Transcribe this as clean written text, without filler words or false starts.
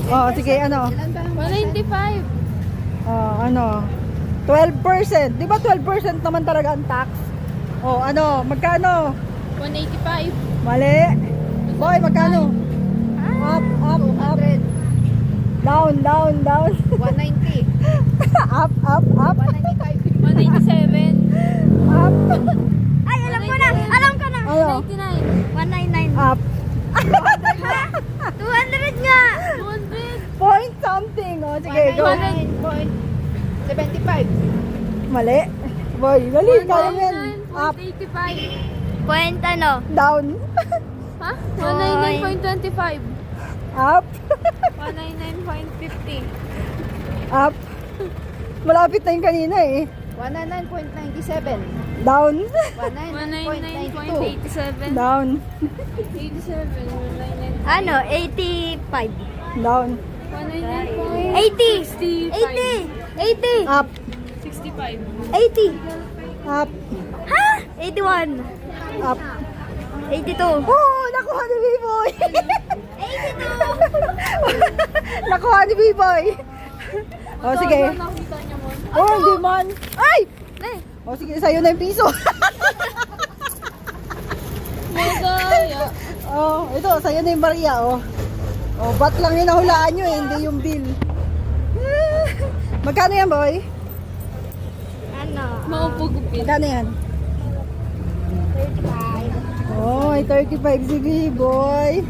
Oh, sige, ano? 195. Oh, ano? 12%. Di ba 12% naman talaga ang tax? Oh, ano? Magkano? 185. Mali. Boy, magkano? Up, up, up. Down, down, down. 190. Up, up, up. 195. 197. Up. Ay, alam ko na! Alam ko na! Ano? 199. Up. 200 nga! 200. Point something. Oh, sige, go. 75. Mali. Boy, dali, kaya mo yan. Up, 185. Point ano? down. Ha? 199.25. Up, 199.50. up. Malapit na yung kanina eh. 199.97. Down, 199.87. down, 87. Ano? 85. down. 80! 80! 80! Up, 65. 80! up, Ha? 81! up. 82! Oh, nakuha ni B-Boy. 82! Nakuha ni B-Boy. Oh, sige. Nakita niya mo. Oh, hindi man. Ay! Eh, Oh, sige, sa'yo na yung piso. Madaya. Oh, ito, sa'yo na yung Maria, oh. Oh, ba't lang yung nahulaan nyo eh, hindi yung bill. Magkano yan, boy? ano? Maupugupit. Magkano yan? 35. Oh, may 35 si B-Boy.